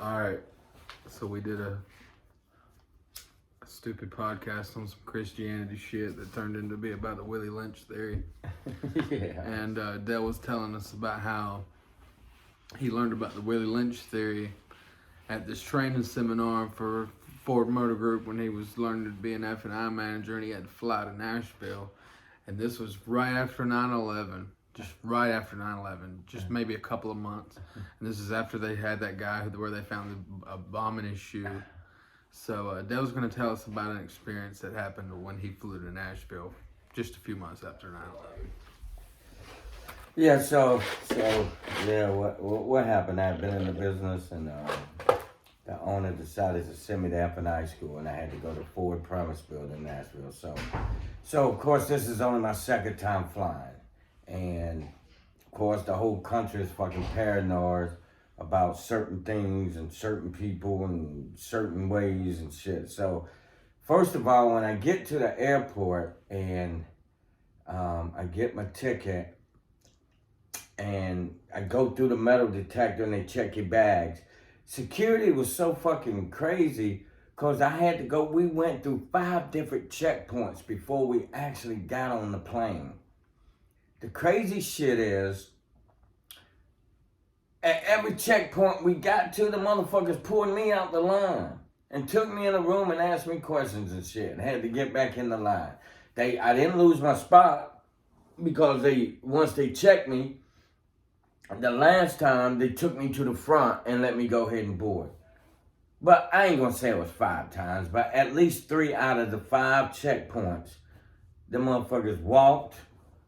Alright, so we did a stupid podcast on some Christianity shit that turned into be about the Willie Lynch theory. Yeah. And Dell was telling us about how he learned about the Willie Lynch theory at this training seminar for Ford Motor Group when he was learning to be an F&I manager, and he had to fly to Nashville. And this was right after 9/11. Just right after 9/11, just maybe a couple of months. And this is after they had that guy where they found a bomb in his shoe. So Dale's going to tell us about an experience that happened when he flew to Nashville just a few months after 9/11. Yeah, so what happened? I had been in the business, and the owner decided to send me to F&I school, and I had to go to Ford Premise Building in Nashville. So of course, this is only my second time flying. And of course, the whole country is fucking paranoid about certain things and certain people and certain ways and shit. So first of all, when I get to the airport and I get my ticket and I go through the metal detector and they check your bags, security was so fucking crazy because I had to go, we went through 5 different checkpoints before we actually got on the plane. The crazy shit is, at every checkpoint we got to, the motherfuckers pulled me out the line and took me in a room and asked me questions and shit and had to get back in the line. I didn't lose my spot because once they checked me, the last time they took me to the front and let me go ahead and board. But I ain't gonna say it was 5 times, but at least 3 out of the 5 checkpoints, the motherfuckers walked.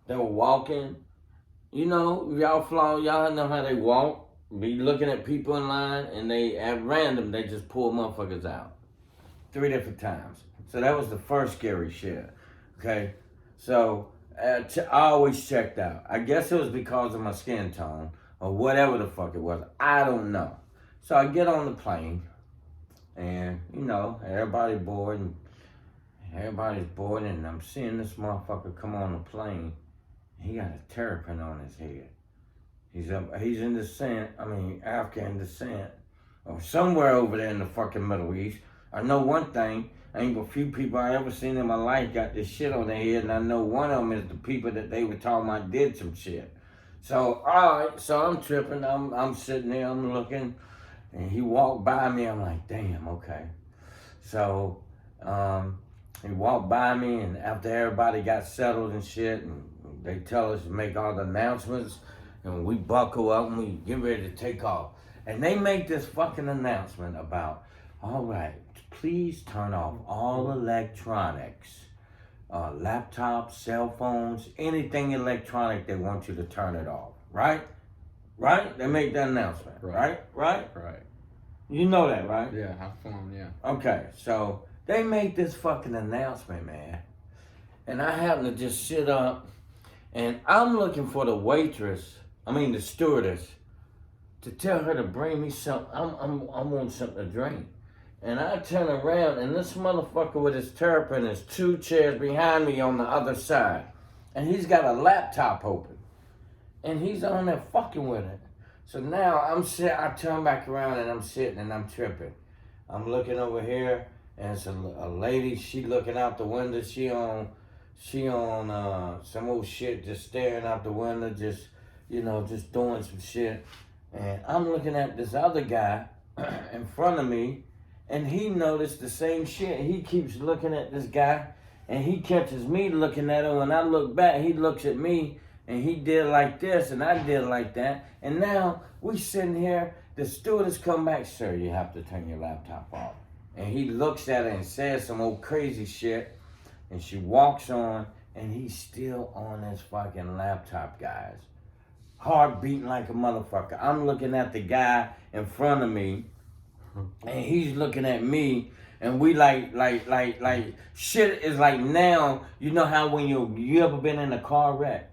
They were walking. You know, y'all know how they walk. Be looking at people in line, and at random, they just pull motherfuckers out. 3 different times. So that was the first scary shit. Okay? So I always checked out. I guess it was because of my skin tone, or whatever the fuck it was. I don't know. So I get on the plane, and, you know, everybody's bored, and I'm seeing this motherfucker come on the plane. He got a terrapin on his head. He's in African descent, or somewhere over there in the fucking Middle East. I know one thing, ain't but few people I ever seen in my life got this shit on their head, and I know one of them is the people that they were talking about did some shit. So, alright, so I'm tripping, I'm sitting there, I'm looking, and he walked by me, I'm like, damn, okay. So, he walked by me, and after everybody got settled and shit, and they tell us to make all the announcements, and we buckle up and we get ready to take off. And they make this fucking announcement about, all right, please turn off all electronics, laptops, cell phones, anything electronic, they want you to turn it off, right? Right? They make that announcement, right? Right? You know that, right? Yeah, have fun, yeah. Okay, so they make this fucking announcement, man. And I happen to just sit up, and I'm looking for the stewardess, to tell her to bring me something. I want something to drink. And I turn around, and this motherfucker with his terrapin is 2 chairs behind me on the other side. And he's got a laptop open. And he's on there fucking with it. So now I turn back around, and I'm sitting, and I'm tripping. I'm looking over here, and it's a lady, she looking out the window, she on some old shit, just staring out the window, just doing some shit. And I'm looking at this other guy in front of me, and he noticed the same shit. He keeps looking at this guy, and he catches me looking at him. When I look back, he looks at me, and he did like this, and I did like that. And now we sitting here, the stewardess come back, sir, you have to turn your laptop off. And he looks at her and says some old crazy shit. And she walks on, and he's still on his fucking laptop, guys. Heart beating like a motherfucker. I'm looking at the guy in front of me, and he's looking at me, and we like shit is like now. You know how when you ever been in a car wreck?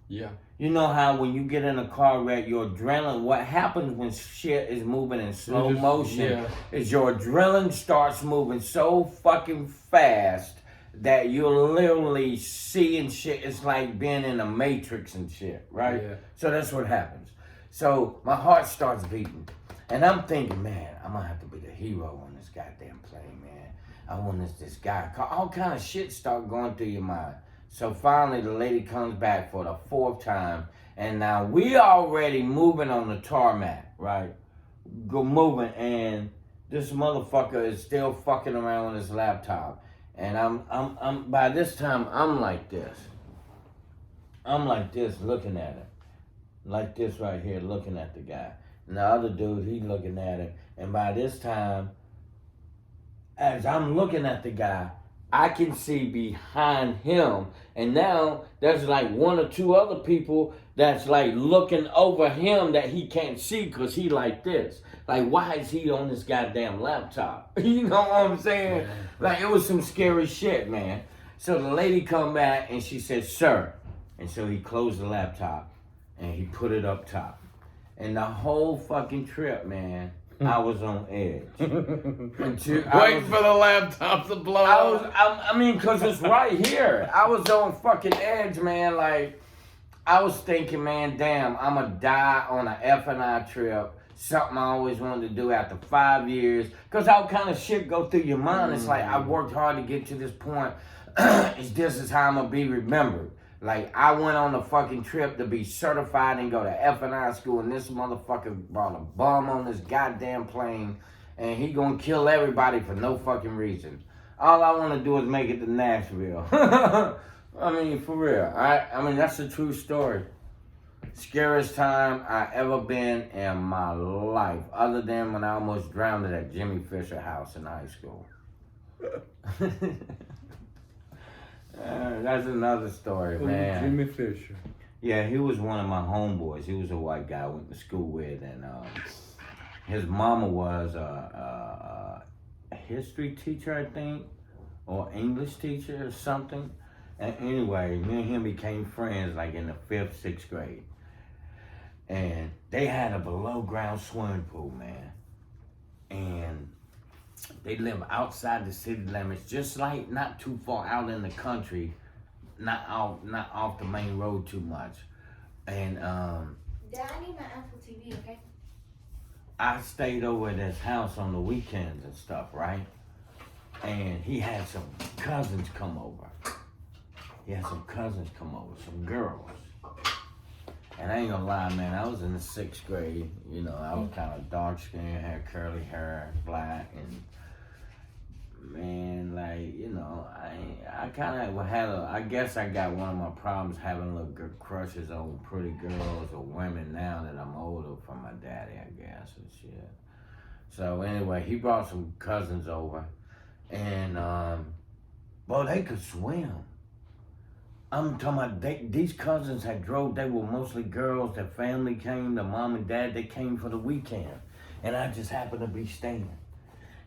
Yeah. You know how when you get in a car wreck, your adrenaline, what happens when shit is moving in slow motion is your adrenaline starts moving so fucking fast that you're literally seeing shit. It's like being in a matrix and shit, right? Yeah. So that's what happens. So my heart starts beating. And I'm thinking, man, I'm gonna have to be the hero on this goddamn plane, man. I want this guy. All kind of shit start going through your mind. So finally, the lady comes back for the 4th time, and now we already moving on the tarmac, right? Go moving, and this motherfucker is still fucking around with his laptop, and I'm by this time I'm like this. I'm like this, looking at it, like this right here, looking at the guy. And the other dude, he's looking at it, and by this time, as I'm looking at the guy, I can see behind him, and now there's like 1 or 2 other people that's like looking over him that he can't see because he like this. Like, why is he on this goddamn laptop? You know what I'm saying? Yeah. Like, it was some scary shit, man. So the lady come back and she said, "Sir," and so he closed the laptop and he put it up top. And the whole fucking trip, man, I was on edge. Waiting for the laptop to blow up. I mean, because it's right here. I was on fucking edge, man. Like, I was thinking, man, damn, I'm going to die on an F&I trip. Something I always wanted to do after 5 years. Because all kind of shit go through your mind. It's like, I worked hard to get to this point. This is how I'm going to be remembered. Like, I went on a fucking trip to be certified and go to F&I school, and this motherfucker brought a bum on this goddamn plane, and he gonna kill everybody for no fucking reason. All I want to do is make it to Nashville. I mean, for real. I mean, that's a true story. Scariest time I ever been in my life, other than when I almost drowned at Jimmy Fisher house in high school. That's another story, man. Jimmy Fisher. Yeah, he was one of my homeboys. He was a white guy I went to school with, and his mama was a history teacher, I think, or English teacher or something. And anyway, me and him became friends like in the 5th, 6th grade. And they had a below ground swimming pool, man. And they live outside the city limits, just like not too far out in the country, not off the main road too much. And Dad, I need my Apple TV, okay? I stayed over at his house on the weekends and stuff, right? And he had some cousins come over. Some girls. And I ain't gonna lie, man, I was in the 6th grade. You know, I was kind of dark skinned, had curly hair, black, and man, like, you know, I kind of had I guess I got one of my problems having little crushes on pretty girls or women now that I'm older from my daddy, I guess, and shit. So anyway, he brought some cousins over, and, well, they could swim. I'm talking about these cousins had drove, they were mostly girls, their family came, the mom and dad, they came for the weekend. And I just happened to be staying.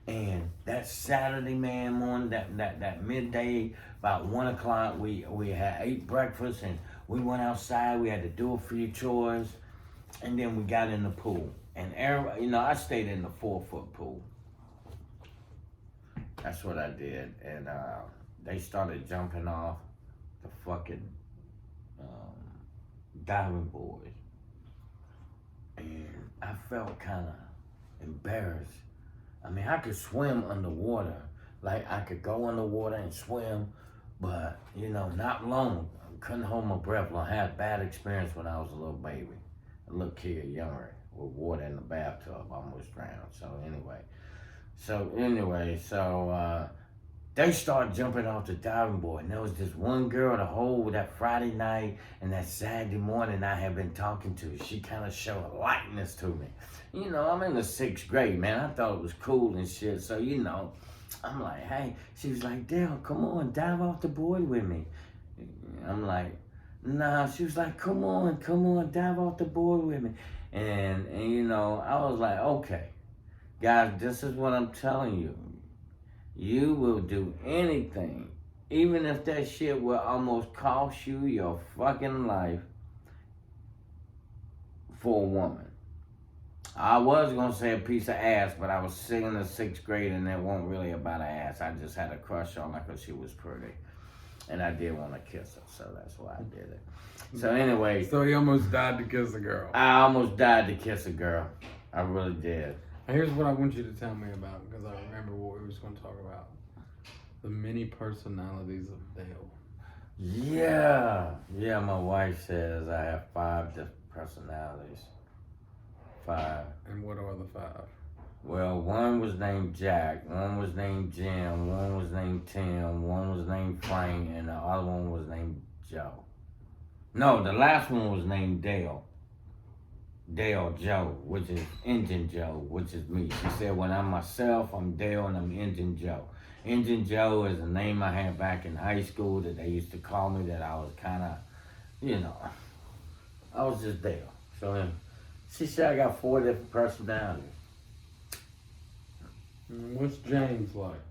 And that Saturday, man, morning, that midday, about 1 o'clock, we had ate breakfast and we went outside, we had to do a few chores, and then we got in the pool. And everybody, you know, I stayed in the 4-foot pool. That's what I did. And they started jumping off the fucking diving board, and I felt kind of embarrassed. I mean, I could swim underwater, like I could go underwater and swim, but you know, not long. I couldn't hold my breath. I had a bad experience when I was a little baby, a little kid, younger, with water in the bathtub, almost drowned. So anyway, they started jumping off the diving board, and there was this one girl the whole that Friday night and that Saturday morning I had been talking to. She kind of showed a likeness to me. You know, I'm in the 6th grade, man. I thought it was cool and shit. So, you know, I'm like, hey. She was like, Dale, come on, dive off the board with me. I'm like, nah. She was like, come on, dive off the board with me. And you know, I was like, okay. Guys, this is what I'm telling you. You will do anything, even if that shit will almost cost you your fucking life, for a woman. I was gonna say a piece of ass, but I was singing the 6th grade and it wasn't really about an ass. I just had a crush on her because she was pretty. And I did want to kiss her, so that's why I did it. So anyway. So he almost died to kiss a girl. I almost died to kiss a girl. I really did. Here's what I want you to tell me about, because I remember what we was going to talk about. The many personalities of Dale. Yeah. Yeah, my wife says I have 5 different personalities. 5. And what are the 5? Well, one was named Jack, one was named Jim, one was named Tim, one was named Frank, and the other one was named Joe. No, the last one was named Dale. Dale Joe, which is Engine Joe, which is me. She said when I'm myself, I'm Dale and I'm Engine Joe. Engine Joe is a name I had back in high school that they used to call me, that I was kind of, I was just Dale. So she said I got 4 different personalities. What's James like?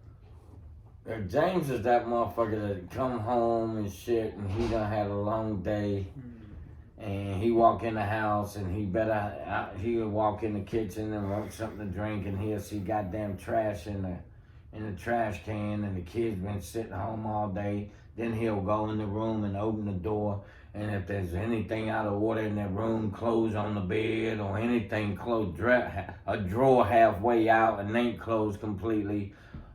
James is that motherfucker that come home and shit, and he done had a long day, and he walk in the house, and he'll walk in the kitchen and want something to drink, and he'll see goddamn trash in the trash can, and the kids been sitting home all day. Then he'll go in the room and open the door, and if there's anything out of order in that room, clothes on the bed or anything closed, a drawer halfway out and ain't closed completely,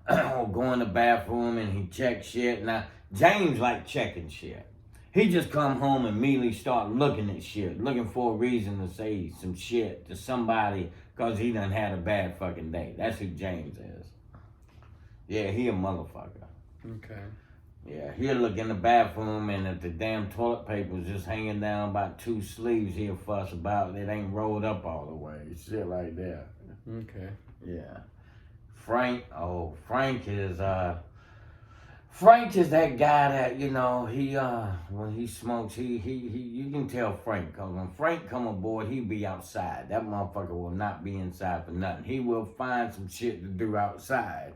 or go in the bathroom and he check shit. Now, James like checking shit. He just come home and immediately start looking at shit, looking for a reason to say some shit to somebody because he done had a bad fucking day. That's who James is. Yeah, he a motherfucker. Okay. Yeah, he'll look in the bathroom, and if the damn toilet paper's just hanging down about 2 sleeves, he'll fuss about it ain't rolled up all the way. Shit like that. Okay. Yeah. Frank is Frank is that guy that, he when he smokes, he you can tell Frank, cause when Frank come aboard, he be outside. That motherfucker will not be inside for nothing. He will find some shit to do outside.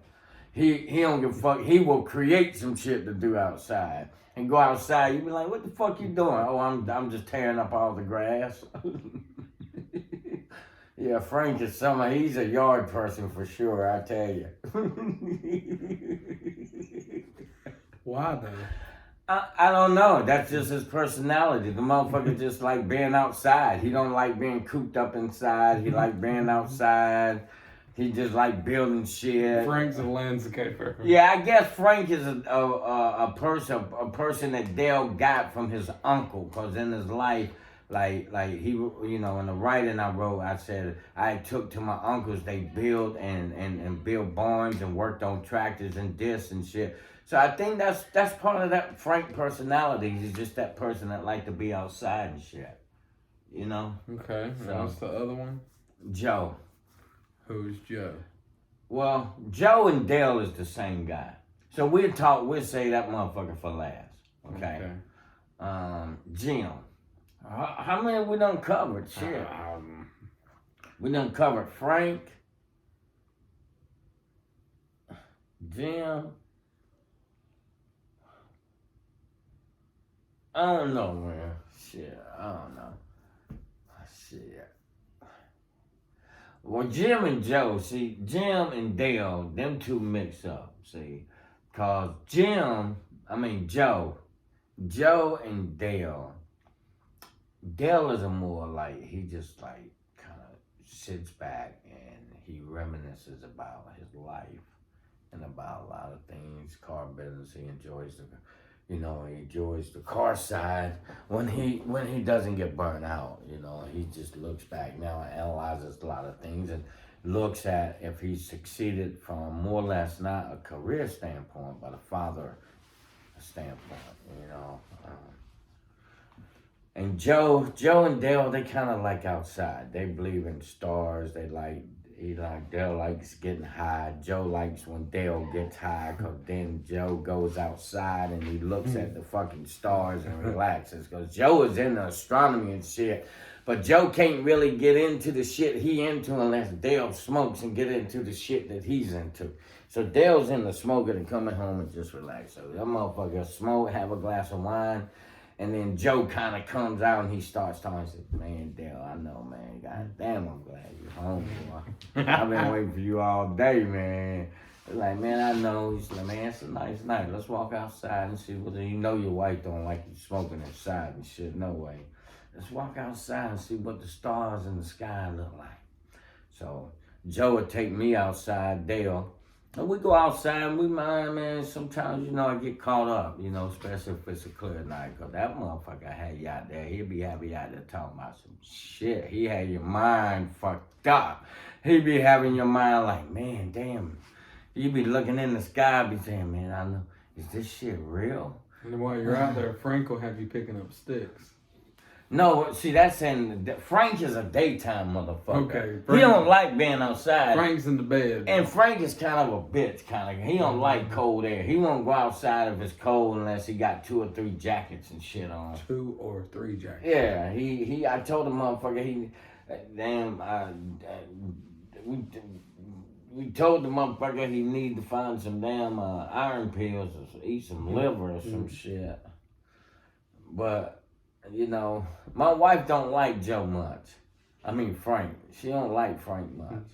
He don't give a fuck. He will create some shit to do outside. And go outside, you be like, what the fuck you doing? Oh, I'm just tearing up all the grass. Yeah, Frank is he's a yard person for sure, I tell you. Why though? I don't know. That's just his personality. The motherfucker just like being outside. He don't like being cooped up inside. He like being outside. He just like building shit. Frank's a landscaper. Yeah, I guess Frank is a person that Dale got from his uncle, cause in his life, like he, in the writing I wrote, I said I took to my uncles. They build and build barns and worked on tractors and this and shit. So I think that's part of that Frank personality. He's just that person that like to be outside and shit. Okay. So, what's the other one? Joe. Who's Joe? Well, Joe and Dale is the same guy. So we'll say that motherfucker for last. Okay. Jim. How many we done covered? Shit. We done covered Frank, Jim. I don't know, man. Shit, I don't know. Shit. Well, Jim and Joe, see, Jim and Dale, them two mix up, see. Cause Joe and Dale is a more like, he just like kind of sits back and he reminisces about his life and about a lot of things, car business. He enjoys he enjoys the car side when he doesn't get burnt out. He just looks back now and analyzes a lot of things and looks at if he succeeded from more or less not a career standpoint, but a father standpoint. And Joe and Dale, they kind of like outside. They believe in stars. Dale likes getting high. Joe likes when Dale gets high, because then Joe goes outside and he looks at the fucking stars and relaxes. Because Joe is into astronomy and shit, but Joe can't really get into the shit he into unless Dale smokes and get into the shit that he's into. So Dale's into smoking and coming home and just relax. So that motherfucker smoke, have a glass of wine, and then Joe kind of comes out and he starts talking. He says, man, Dale, I know, man. God damn, I'm glad you're home, boy. I've been waiting for you all day, man. It's like, man, I know. He's like, man, it's a nice night. Let's walk outside and see what your wife don't like you smoking inside and shit. No way. Let's walk outside and see what the stars in the sky look like. So Joe would take me outside, Dale. And we go outside, we mind, man. Sometimes, I get caught up, especially if it's a clear night. Because that motherfucker had you out there. He'd be happy out there talking about some shit. He had your mind fucked up. He'd be having your mind like, man, damn. You'd be looking in the sky, be saying, man, I know, is this shit real? And then while you're out there, Frank will have you picking up sticks. No, see, that's Frank is a daytime motherfucker. Okay. He don't like being outside. Frank's in the bed. And Frank is kind of a bitch, He don't like cold air. He won't go outside if it's cold unless he got 2 or 3 jackets and shit on. 2 or 3 jackets. Yeah, I told the motherfucker, we told the motherfucker he need to find some damn iron pills or eat some liver or some shit. But, my wife don't like Joe much. I mean Frank. She don't like Frank much.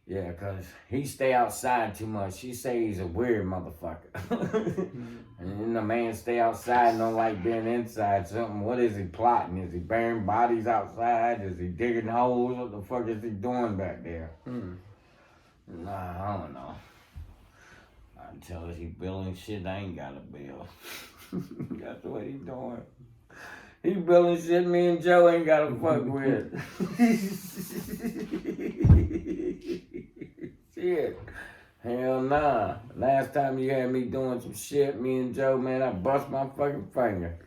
Yeah, because he stay outside too much. She say he's a weird motherfucker. And then the man stay outside and don't like being inside something. What is he plotting? Is he burying bodies outside? Is he digging holes? What the fuck is he doing back there? Nah, I don't know. I tell her he building shit I ain't got to build. That's what he doing. He building shit me and Joe ain't got to fuck with. Shit. Hell nah. Last time you had me doing some shit, me and Joe, man, I bust my fucking finger.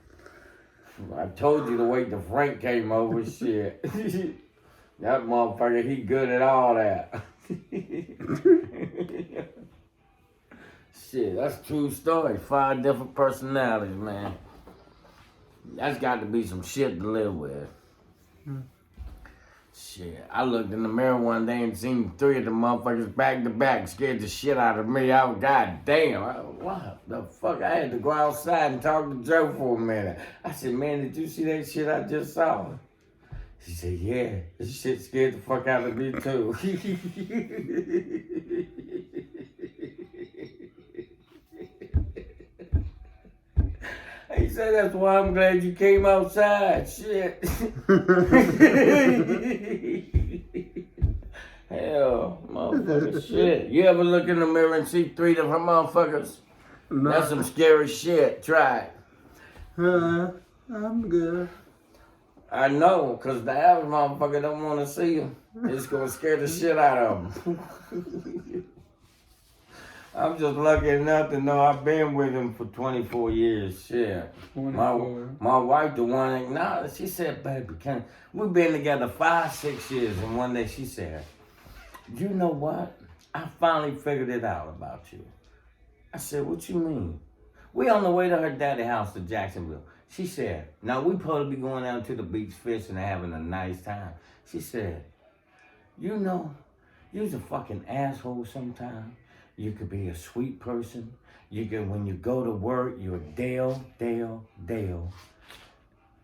I told you to wait till Frank came over, shit. That motherfucker, he good at all that. Shit, that's a true story. 5 different personalities, man. That's got to be some shit to live with. Shit, I looked in the mirror one day and seen 3 of the motherfuckers back to back, scared the shit out of me. I was, goddamn, what the fuck? I had to go outside and talk to Joe for a minute. I said, man, did you see that shit I just saw? She said, yeah, this shit scared the fuck out of me too. He said, that's why I'm glad you came outside. Shit. Hell, motherfucker, shit. You ever look in the mirror and see 3 different motherfuckers? No. That's some scary shit. Try it. I'm good. I know, because the average motherfucker don't want to see him. It's going to scare the shit out of him. I'm just lucky enough to know I've been with him for 24 years. Shit. 24. My wife, the one, acknowledged. She said, baby, we've been together 5, 6 years. And one day she said, you know what? I finally figured it out about you. I said, what you mean? We on the way to her daddy's house to Jacksonville. She said, now we probably be going down to the beach fishing and having a nice time. She said, you's a fucking asshole sometimes. You could be a sweet person. You can, when you go to work, you're Dale.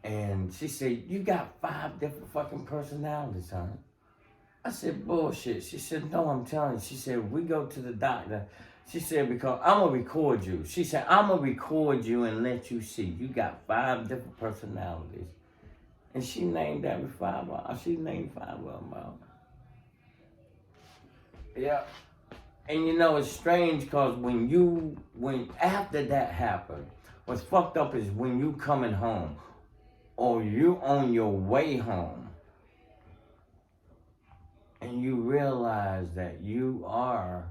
And she said, you got 5 different fucking personalities, huh? I said, bullshit. She said, no, I'm telling you. She said, we go to the doctor. She said, because I'm going to record you. She said, I'm going to record you and let you see. You got 5 different personalities. And she named every 5. She named 5 of them out. Yeah. And it's strange because when after that happened, what's fucked up is when you coming home or you on your way home and you realize that you are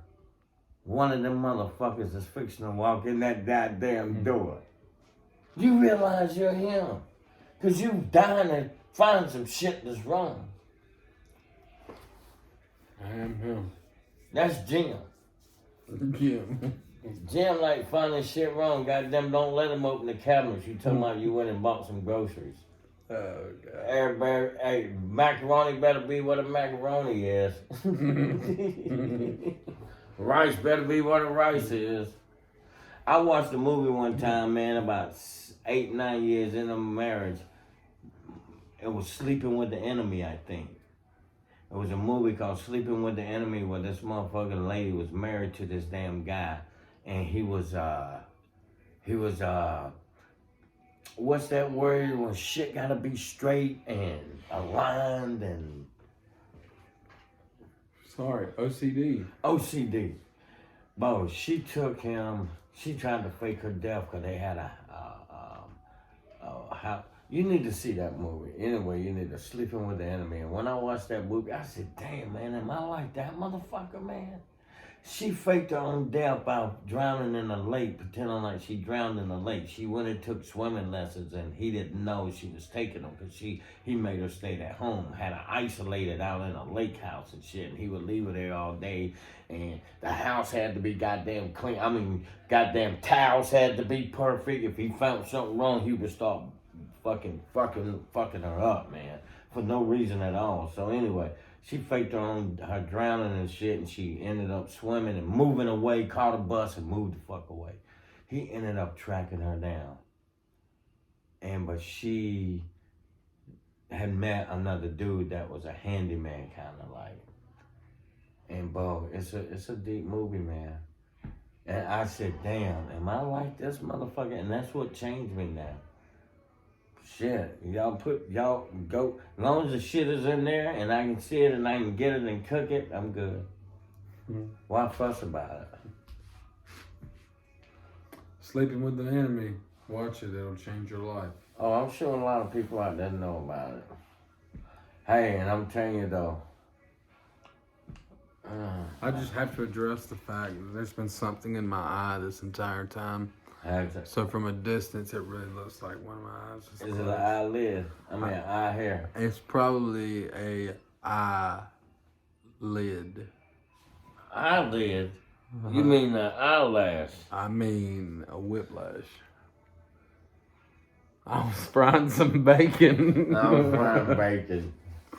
one of them motherfuckers that's fixing to walk in that goddamn door. You realize you're him. Because you dying to find some shit that's wrong. I am him. That's Jim. Jim like finding shit wrong. Goddamn, don't let him open the cabinets. You talking about you went and bought some groceries. Oh, God. Everybody, hey, macaroni better be what a macaroni is. Rice better be what a rice is. I watched a movie one time, man, about 8, 9 years into marriage. It was Sleeping with the Enemy, I think. It was a movie called Sleeping with the Enemy where this motherfucking lady was married to this damn guy. And he was what's that word when shit gotta be straight and aligned and Sorry, OCD. OCD. Bro, she took him. She tried to fake her death because they had how. You need to see that movie. Anyway, you need to Sleeping with the Enemy. And when I watched that movie, I said, damn, man, am I like that motherfucker, man? She faked her own death by drowning in a lake, pretending like she drowned in a lake. She went and took swimming lessons, and he didn't know she was taking them because he made her stay at home, had her isolated out in a lake house and shit, and he would leave her there all day, and the house had to be goddamn clean. I mean, goddamn towels had to be perfect. If he found something wrong, he would start fucking her up, man, for no reason at all. So anyway, she faked her drowning and shit, and she ended up swimming and moving away, caught a bus and moved the fuck away. He ended up tracking her down. But she had met another dude that was a handyman kind of like. And bro, it's a deep movie, man. And I said, damn, am I like this motherfucker? And that's what changed me now. Shit, y'all go, as long as the shit is in there and I can see it and I can get it and cook it, I'm good. Why fuss about it? Sleeping with the Enemy. Watch it, it'll change your life. Oh, I'm sure a lot of people out there know about it. Hey, and I'm telling you though, I just have to address the fact that there's been something in my eye this entire time. So from a distance, it really looks like one of my eyes is it an eyelid? I mean, eye hair. It's probably a eyelid. Eyelid? You mean an eyelash? I mean a whiplash. I was frying some bacon. I was frying bacon.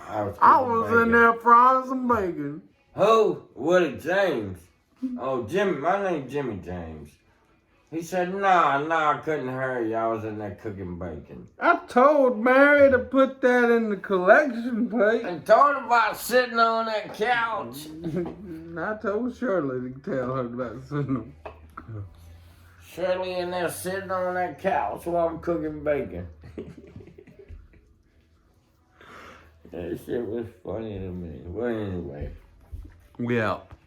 I was in there frying some bacon. Who? Woody James. Oh, Jimmy. My name's Jimmy James. He said, nah, I couldn't hear you. I was in there cooking bacon. I told Mary to put that in the collection plate. And told about sitting on that couch. I told Shirley to tell her about sitting. Shirley in there sitting on that couch while I'm cooking bacon. That shit was funny to me. Well, anyway. We out.